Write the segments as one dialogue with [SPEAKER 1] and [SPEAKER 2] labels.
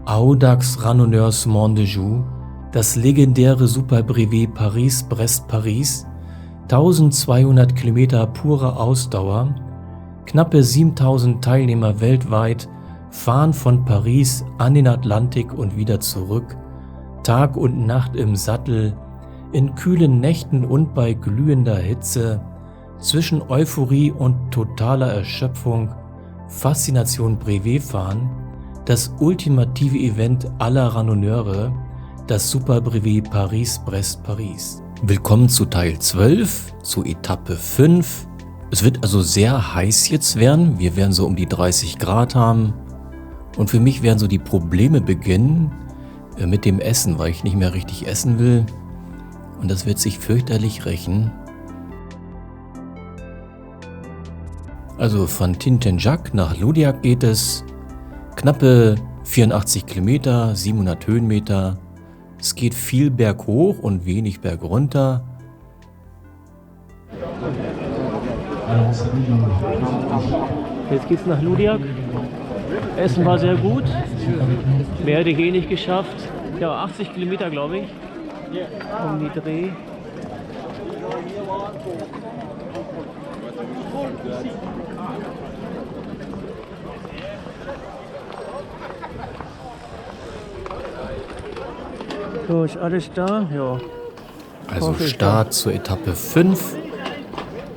[SPEAKER 1] Audax Randonneurs Mondejoux, das legendäre Superbrevet Paris-Brest-Paris, 1200 Kilometer pure Ausdauer, knappe 7000 Teilnehmer weltweit, fahren von Paris an den Atlantik und wieder zurück, Tag und Nacht im Sattel, in kühlen Nächten und bei glühender Hitze, zwischen Euphorie und totaler Erschöpfung, Faszination Brevetfahren, das ultimative Event aller Randonneure, das Superbrevet Paris-Brest-Paris. Willkommen zu Teil 12, zu Etappe 5. Es wird also sehr heiß jetzt werden, wir werden so um die 30 Grad haben und für mich werden so die Probleme beginnen mit dem Essen, weil ich nicht mehr richtig essen will und das wird sich fürchterlich rächen. Also von Tintenjac nach Loudiac geht es, knappe 84 Kilometer, 700 Höhenmeter. Es geht viel berghoch und wenig bergunter.
[SPEAKER 2] Jetzt geht's nach Loudiac. Essen war sehr gut. Mehr hätte ich eh nicht geschafft. Ja, 80 Kilometer glaube ich. Um die Dreh. So, ist alles da? Ja.
[SPEAKER 1] Also Start zur Etappe 5.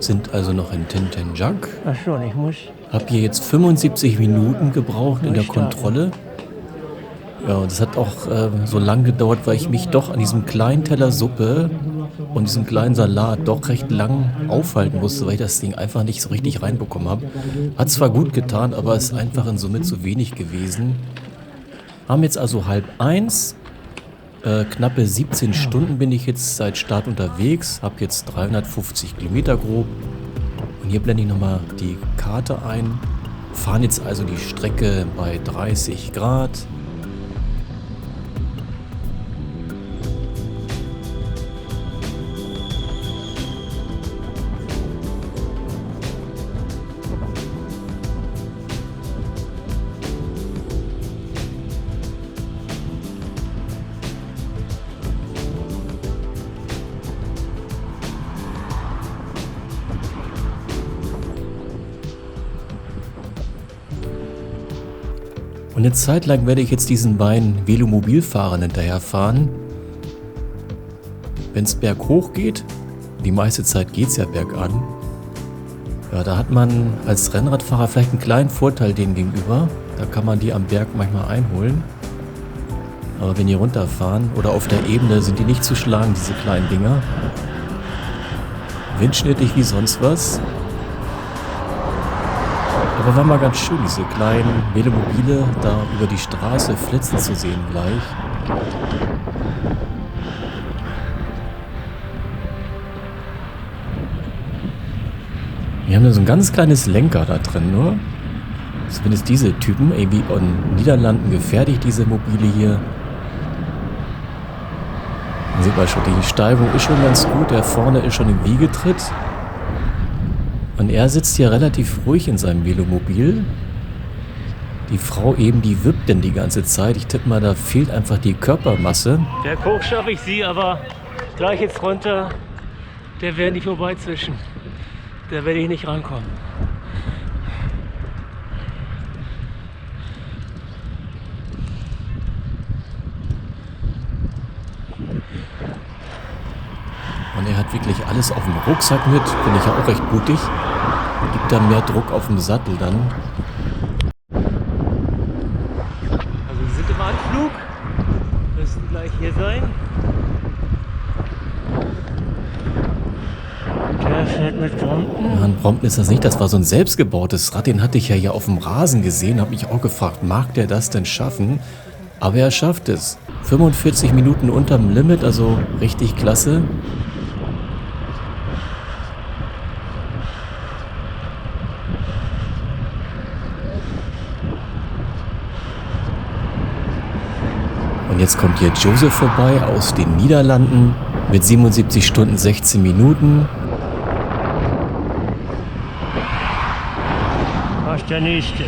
[SPEAKER 1] Sind also noch in Tintenjac.
[SPEAKER 2] Ach schon, ich muss.
[SPEAKER 1] Hab hier jetzt 75 Minuten gebraucht in der Kontrolle. Ja, und das hat auch so lang gedauert, weil ich mich doch an diesem kleinen Teller Suppe und diesem kleinen Salat doch recht lang aufhalten musste, weil ich das Ding einfach nicht so richtig reinbekommen habe. Hat zwar gut getan, aber ist einfach in Summe zu wenig gewesen. Haben jetzt also 12:30. Knappe 17 Stunden bin ich jetzt seit Start unterwegs, habe jetzt 350 Kilometer grob und hier blende ich nochmal die Karte ein, fahren jetzt also die Strecke bei 30 Grad. Und eine Zeit lang werde ich jetzt diesen beiden Velomobilfahrern hinterherfahren. Wenn es berghoch geht, die meiste Zeit geht es ja bergan, ja, da hat man als Rennradfahrer vielleicht einen kleinen Vorteil denen gegenüber. Da kann man die am Berg manchmal einholen. Aber wenn die runterfahren oder auf der Ebene, sind die nicht zu schlagen, diese kleinen Dinger. Windschnittig wie sonst was. Aber war mal ganz schön, diese kleinen Velomobile da über die Straße flitzen zu sehen gleich. Wir haben da so ein ganz kleines Lenker da drin, nur. Zumindest diese Typen, irgendwie in Niederlanden gefertigt, diese Mobile hier. Da sieht man schon, die Steigung ist schon ganz gut, der vorne ist schon im Wiegetritt. Und er sitzt hier relativ ruhig in seinem Velomobil. Die Frau eben, die wippt denn die ganze Zeit. Ich tippe mal, da fehlt einfach die Körpermasse.
[SPEAKER 2] Berghoch schaffe ich sie, aber gleich jetzt runter, der werden nicht vorbeizwischen. Da werde ich nicht rankommen.
[SPEAKER 1] Und er hat wirklich alles auf dem Rucksack mit. Finde ich ja auch recht mutig. Gibt da mehr Druck auf dem Sattel dann.
[SPEAKER 2] Also wir sind im Anflug. Müssen gleich hier sein. Der fährt mit Brompton.
[SPEAKER 1] Ja, ein Brompton ist das nicht. Das war so ein selbstgebautes Rad. Den hatte ich ja hier auf dem Rasen gesehen. Habe mich auch gefragt, mag der das denn schaffen? Aber er schafft es. 45 Minuten unterm Limit, also richtig klasse. Und jetzt kommt hier Joseph vorbei aus den Niederlanden mit 77 Stunden 16 Minuten.
[SPEAKER 2] Was der nächste?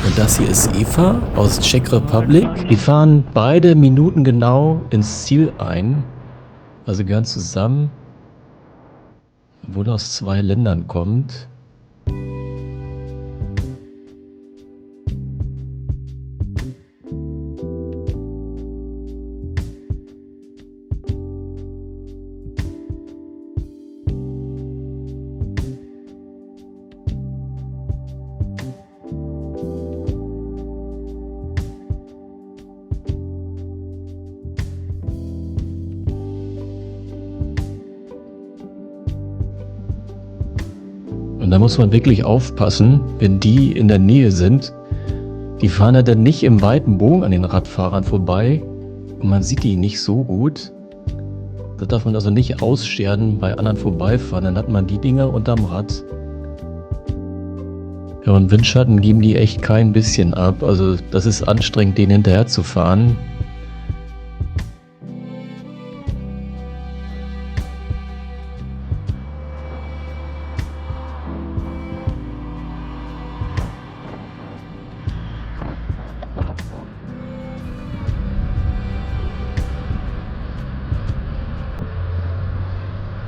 [SPEAKER 1] Und das hier ist Eva aus Czech Republic. Die fahren beide minutengenau ins Ziel ein. Also gehören zusammen, obwohl aus 2 Ländern kommt. Und da muss man wirklich aufpassen, wenn die in der Nähe sind. Die fahren ja dann nicht im weiten Bogen an den Radfahrern vorbei und man sieht die nicht so gut. Da darf man also nicht ausscheren bei anderen vorbeifahren, dann hat man die Dinger unterm Rad. Ja, und Windschatten geben die echt kein bisschen ab, also das ist anstrengend, denen hinterher zu fahren.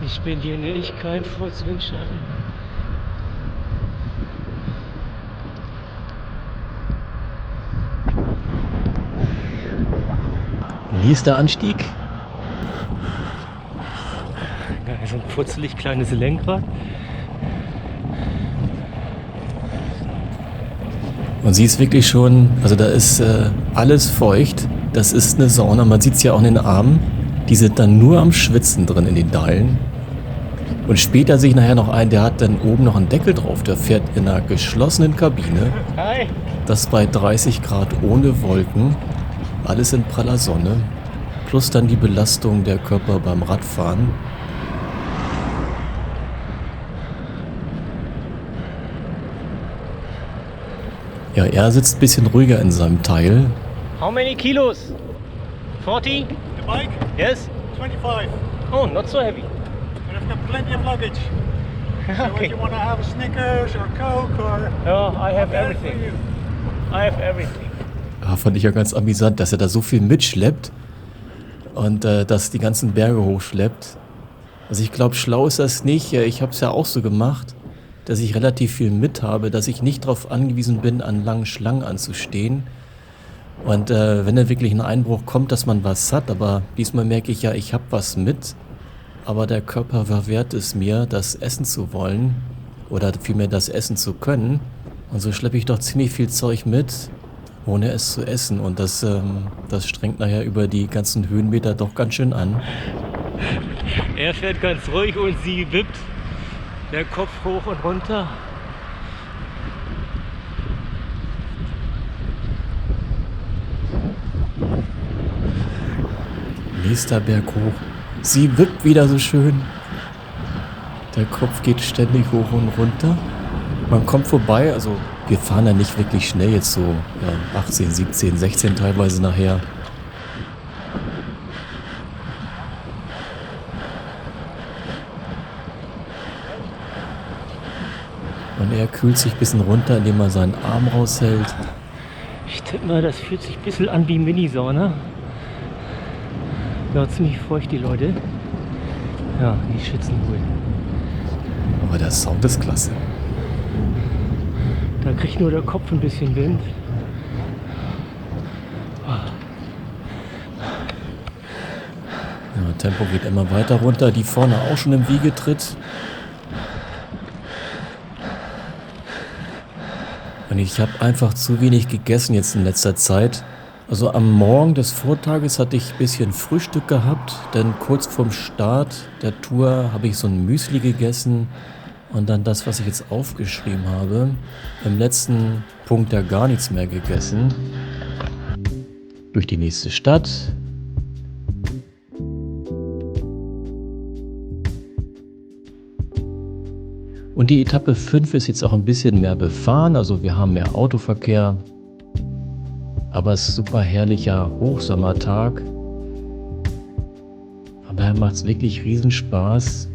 [SPEAKER 2] Ich bin hier nicht kein Furzwindschatten.
[SPEAKER 1] Wie ist der Anstieg?
[SPEAKER 2] Geil, so ein putzelig kleines Lenkrad.
[SPEAKER 1] Und sie ist wirklich schon, also da ist alles feucht. Das ist eine Sauna, man sieht es ja auch in den Armen. Die sind dann nur am Schwitzen drin in den Deilen. Und später sehe ich nachher noch einen, der hat dann oben noch einen Deckel drauf. Der fährt in einer geschlossenen Kabine.
[SPEAKER 2] Hi!
[SPEAKER 1] Das bei 30 Grad ohne Wolken. Alles in praller Sonne. Plus dann die Belastung der Körper beim Radfahren. Ja, er sitzt ein bisschen ruhiger in seinem Teil.
[SPEAKER 2] How many kilos? 40?
[SPEAKER 3] The bike?
[SPEAKER 2] Yes?
[SPEAKER 3] 25.
[SPEAKER 2] Oh, not so heavy.
[SPEAKER 3] But I've got plenty of luggage. So
[SPEAKER 2] Okay.
[SPEAKER 3] if you want to have a Snickers or Coke or...
[SPEAKER 2] Oh, I have
[SPEAKER 3] I'll get it for
[SPEAKER 2] everything.
[SPEAKER 3] you.
[SPEAKER 2] I have everything.
[SPEAKER 1] Ja, fand ich ja ganz amüsant, dass er da so viel mitschleppt und das die ganzen Berge hochschleppt. Also ich glaube, schlau ist das nicht. Ich habe es ja auch so gemacht, dass ich relativ viel mit habe, dass ich nicht darauf angewiesen bin, an langen Schlangen anzustehen. Und wenn dann wirklich ein Einbruch kommt, dass man was hat, aber diesmal merke ich ja, ich habe was mit, aber der Körper verwehrt es mir, das essen zu wollen oder vielmehr das essen zu können. Und so schleppe ich doch ziemlich viel Zeug mit, ohne es zu essen. Und das strengt nachher über die ganzen Höhenmeter doch ganz schön an.
[SPEAKER 2] Er fährt ganz ruhig und sie wippt der Kopf hoch und runter.
[SPEAKER 1] Nächster Berg hoch. Sie wippt wieder so schön. Der Kopf geht ständig hoch und runter. Man kommt vorbei, also wir fahren ja nicht wirklich schnell, jetzt so 18, 17, 16 teilweise nachher. Und er kühlt sich ein bisschen runter, indem er seinen Arm raushält.
[SPEAKER 2] Ich tippe mal, das fühlt sich ein bisschen an wie Minisauna. Ja, ziemlich feucht die Leute. Ja, die schwitzen wohl.
[SPEAKER 1] Aber der Sound ist klasse.
[SPEAKER 2] Da kriegt nur der Kopf ein bisschen Wind.
[SPEAKER 1] Ja, Tempo geht immer weiter runter, die vorne auch schon im Wiegetritt. Und ich habe einfach zu wenig gegessen jetzt in letzter Zeit. Also am Morgen des Vortages hatte ich ein bisschen Frühstück gehabt, denn kurz vorm Start der Tour habe ich so ein Müsli gegessen und dann das, was ich jetzt aufgeschrieben habe. Im letzten Punkt ja gar nichts mehr gegessen. Durch die nächste Stadt. Und die Etappe 5 ist jetzt auch ein bisschen mehr befahren, also wir haben mehr Autoverkehr. Aber es ist ein super herrlicher Hochsommertag. Aber daher macht es wirklich riesen Spaß.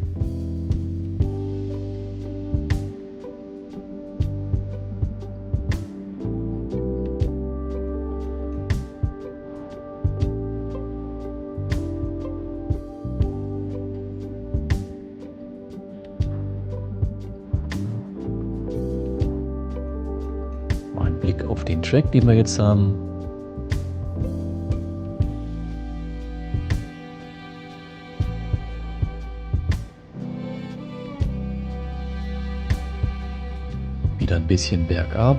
[SPEAKER 1] Track, den wir jetzt haben. Wieder ein bisschen bergab.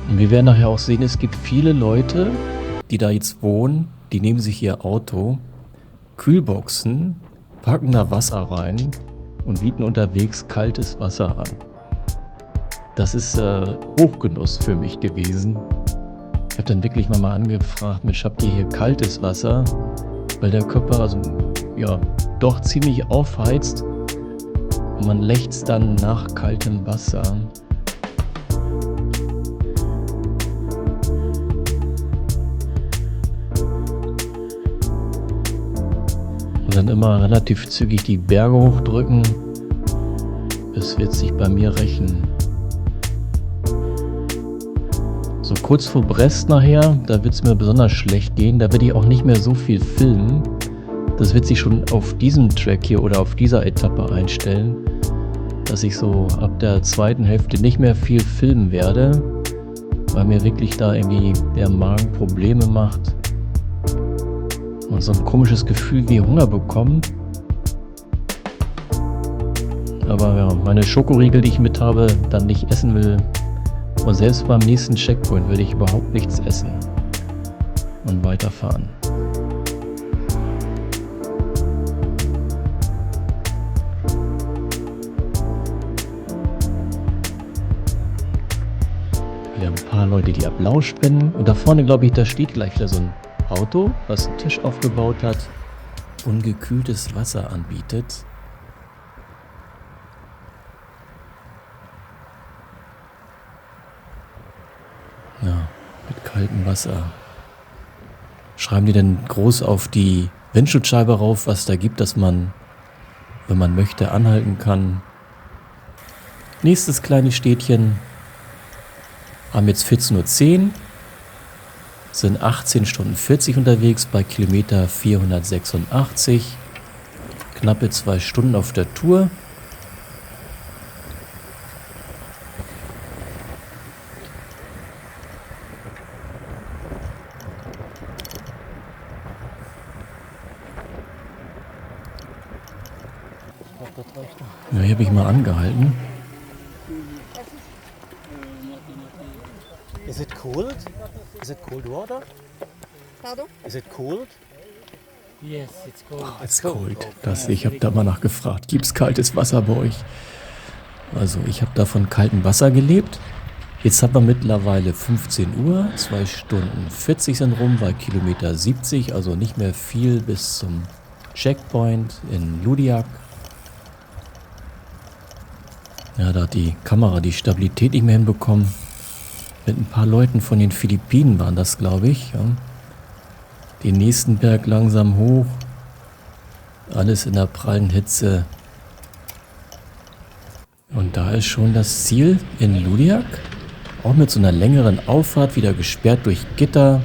[SPEAKER 1] Und wir werden nachher auch sehen, es gibt viele Leute, die da jetzt wohnen, die nehmen sich ihr Auto, Kühlboxen, packen da Wasser rein und bieten unterwegs kaltes Wasser an. Das ist Hochgenuss für mich gewesen. Ich habe dann wirklich mal angefragt, Mensch, habt ihr hier kaltes Wasser? Weil der Körper doch ziemlich aufheizt und man lechzt dann nach kaltem Wasser. Und dann immer relativ zügig die Berge hochdrücken. Es wird sich bei mir rächen. So kurz vor Brest nachher, da wird es mir besonders schlecht gehen. Da werde ich auch nicht mehr so viel filmen. Das wird sich schon auf diesem Track hier oder auf dieser Etappe einstellen, dass ich so ab der zweiten Hälfte nicht mehr viel filmen werde, weil mir wirklich da irgendwie der Magen Probleme macht. Und so ein komisches Gefühl wie Hunger bekommen. Aber ja, meine Schokoriegel, die ich mit habe, dann nicht essen will. Und selbst beim nächsten Checkpoint würde ich überhaupt nichts essen. Und weiterfahren. Wieder ein paar Leute, die Applaus spenden. Und da vorne, glaube ich, da steht gleich wieder so ein Auto, was einen Tisch aufgebaut hat und gekühltes Wasser anbietet. Ja, mit kaltem Wasser. Schreiben die denn groß auf die Windschutzscheibe rauf, was da gibt, dass man, wenn man möchte, anhalten kann. Nächstes kleine Städtchen. Haben jetzt 14:10 Uhr. Sind 18 Stunden 40 unterwegs bei Kilometer 486. Knappe 2 Stunden auf der Tour. Ja, hier habe ich mal angehalten.
[SPEAKER 3] Is it cold? Is it cold water?
[SPEAKER 4] Pardon?
[SPEAKER 3] Is it cold?
[SPEAKER 4] Yes, it's cold.
[SPEAKER 1] It's cold. Ich habe da mal nachgefragt. Gibt es kaltes Wasser bei euch? Also ich habe da von kaltem Wasser gelebt. Jetzt haben wir mittlerweile 15 Uhr, 2 Stunden 40 sind rum bei Kilometer 70, also nicht mehr viel bis zum Checkpoint in Ludiak. Ja, da hat die Kamera die Stabilität nicht mehr hinbekommen. Mit ein paar Leuten von den Philippinen waren das, glaube ich. Ja. Den nächsten Berg langsam hoch. Alles in der prallen Hitze. Und da ist schon das Ziel in Ludiak. Auch mit so einer längeren Auffahrt, wieder gesperrt durch Gitter.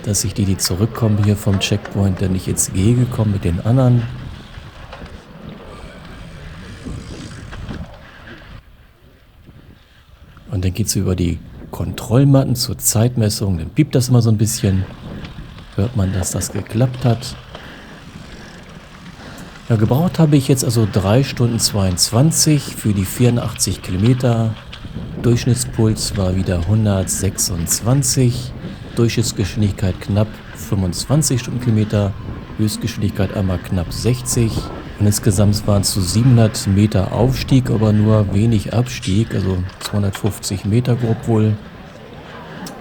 [SPEAKER 1] Dass ich die zurückkommen hier vom Checkpoint, denn nicht ins Gehege kommen mit den anderen. Und dann geht es über die Kontrollmatten zur Zeitmessung. Dann piept das immer so ein bisschen. Hört man, dass das geklappt hat. Ja, gebraucht habe ich jetzt also 3 Stunden 22 für die 84 Kilometer. Durchschnittspuls war wieder 126. Durchschnittsgeschwindigkeit knapp 25 Stundenkilometer. Höchstgeschwindigkeit einmal knapp 60. Und insgesamt waren es so 700 Meter Aufstieg, aber nur wenig Abstieg, also 250 Meter grob wohl.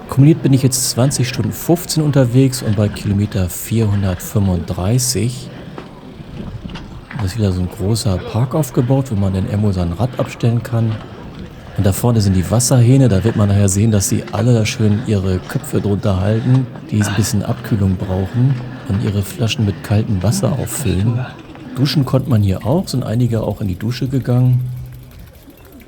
[SPEAKER 1] Kumuliert bin ich jetzt 20 Stunden 15 unterwegs und bei Kilometer 435. Da ist wieder so ein großer Park aufgebaut, wo man den Emmo sein Rad abstellen kann. Und da vorne sind die Wasserhähne, da wird man nachher sehen, dass sie alle da schön ihre Köpfe drunter halten, die ein bisschen Abkühlung brauchen und ihre Flaschen mit kaltem Wasser auffüllen. Duschen konnte man hier auch, sind einige auch in die Dusche gegangen.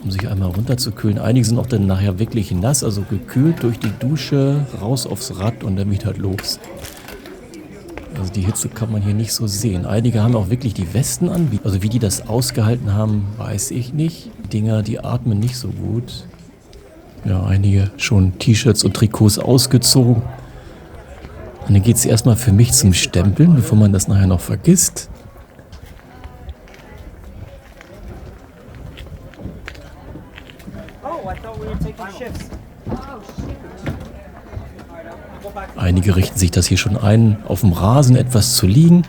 [SPEAKER 1] um sich einmal runterzukühlen. Einige sind auch dann nachher wirklich nass, also gekühlt durch die Dusche, raus aufs Rad und dann wieder los. Also die Hitze kann man hier nicht so sehen. Einige haben auch wirklich die Westen an. Also wie die das ausgehalten haben, weiß ich nicht. Die Dinger, die atmen nicht so gut. Ja, einige schon T-Shirts und Trikots ausgezogen. Und dann geht es erstmal für mich zum Stempeln, bevor man das nachher noch vergisst. Einige richten sich das hier schon ein, auf dem Rasen etwas zu liegen,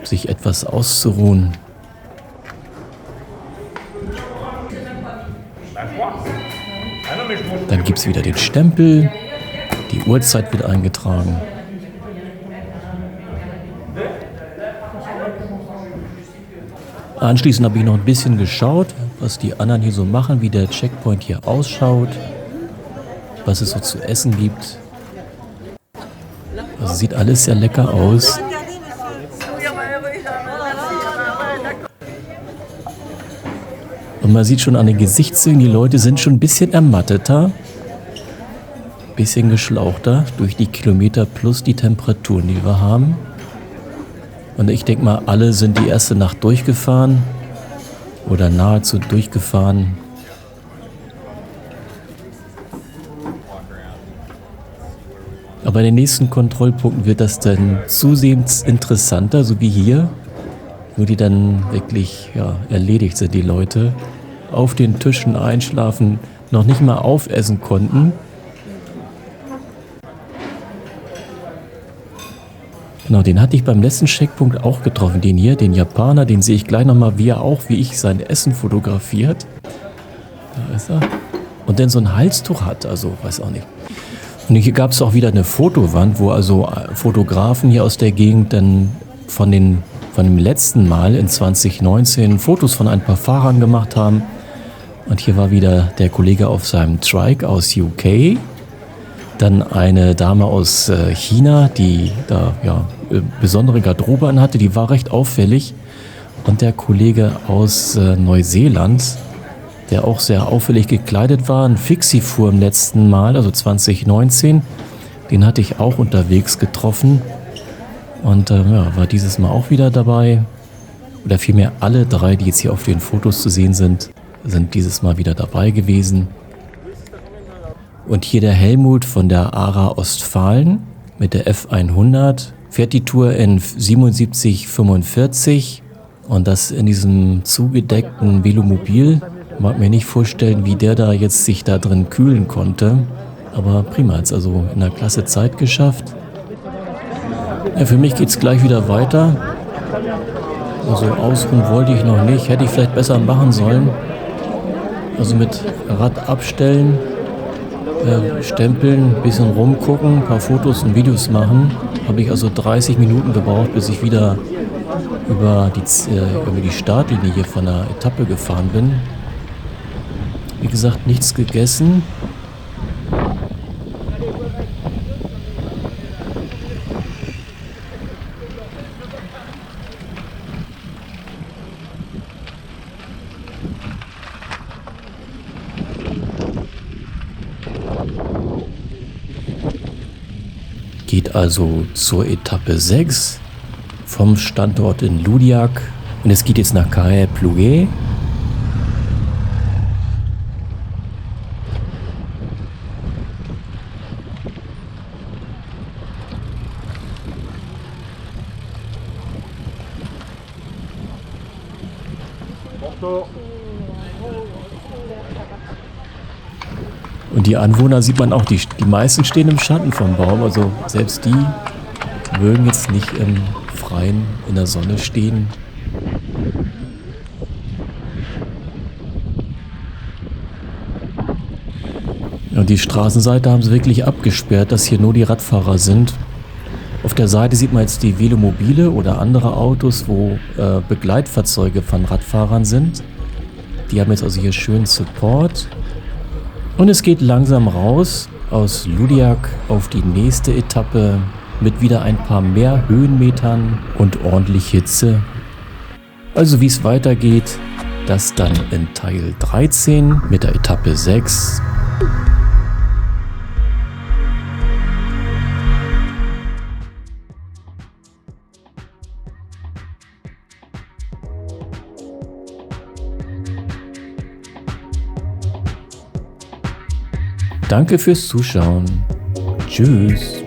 [SPEAKER 1] sich etwas auszuruhen. Dann gibt es wieder den Stempel, die Uhrzeit wird eingetragen. Anschließend habe ich noch ein bisschen geschaut, was die anderen hier so machen, wie der Checkpoint hier ausschaut, was es so zu essen gibt. Also sieht alles sehr lecker aus. Und man sieht schon an den Gesichtszügen, die Leute sind schon ein bisschen ermatteter, ein bisschen geschlauchter durch die Kilometer plus die Temperaturen, die wir haben. Und ich denke mal, alle sind die erste Nacht durchgefahren oder nahezu durchgefahren. Aber bei den nächsten Kontrollpunkten wird das dann zusehends interessanter, so wie hier, wo die dann wirklich erledigt sind, die Leute, auf den Tischen einschlafen, noch nicht mal aufessen konnten. Genau, den hatte ich beim letzten Checkpunkt auch getroffen, den hier, den Japaner, den sehe ich gleich nochmal, wie er auch, wie ich, sein Essen fotografiert. Da ist er. Und dann so ein Halstuch hat, also weiß auch nicht. Und hier gab es auch wieder eine Fotowand, wo also Fotografen hier aus der Gegend dann von dem letzten Mal in 2019 Fotos von ein paar Fahrern gemacht haben. Und hier war wieder der Kollege auf seinem Trike aus UK. Dann eine Dame aus China, die da besondere Garderobe anhatte, die war recht auffällig. Und der Kollege aus Neuseeland, der auch sehr auffällig gekleidet war, ein Fixie fuhr im letzten Mal, also 2019. Den hatte ich auch unterwegs getroffen und war dieses Mal auch wieder dabei. Oder vielmehr alle drei, die jetzt hier auf den Fotos zu sehen sind dieses Mal wieder dabei gewesen. Und hier der Helmut von der ARA Ostfalen mit der F100 fährt die Tour in 77,45 und das in diesem zugedeckten Velomobil. Ich mag mir nicht vorstellen, wie der da jetzt sich da drin kühlen konnte. Aber prima, hat es also in der Klasse Zeit geschafft. Ja, für mich geht es gleich wieder weiter. Also ausruhen wollte ich noch nicht, hätte ich vielleicht besser machen sollen. Also mit Rad abstellen, stempeln, ein bisschen rumgucken, ein paar Fotos und Videos machen. Habe ich also 30 Minuten gebraucht, bis ich wieder über die Startlinie hier von der Etappe gefahren bin. Wie gesagt, nichts gegessen. Geht also zur Etappe 6 vom Standort in Ludiak und es geht jetzt nach Caer-Plouguer. Und die Anwohner sieht man auch, die meisten stehen im Schatten vom Baum, also selbst die mögen jetzt nicht im Freien in der Sonne stehen. Und die Straßenseite haben sie wirklich abgesperrt, dass hier nur die Radfahrer sind. Auf der Seite sieht man jetzt die Velomobile oder andere Autos, wo Begleitfahrzeuge von Radfahrern sind. Die haben jetzt also hier schön Support. Und es geht langsam raus aus Ludiak auf die nächste Etappe mit wieder ein paar mehr Höhenmetern und ordentlich Hitze. Also wie es weitergeht, Das dann in Teil 13 mit der Etappe 6. Danke fürs Zuschauen. Tschüss.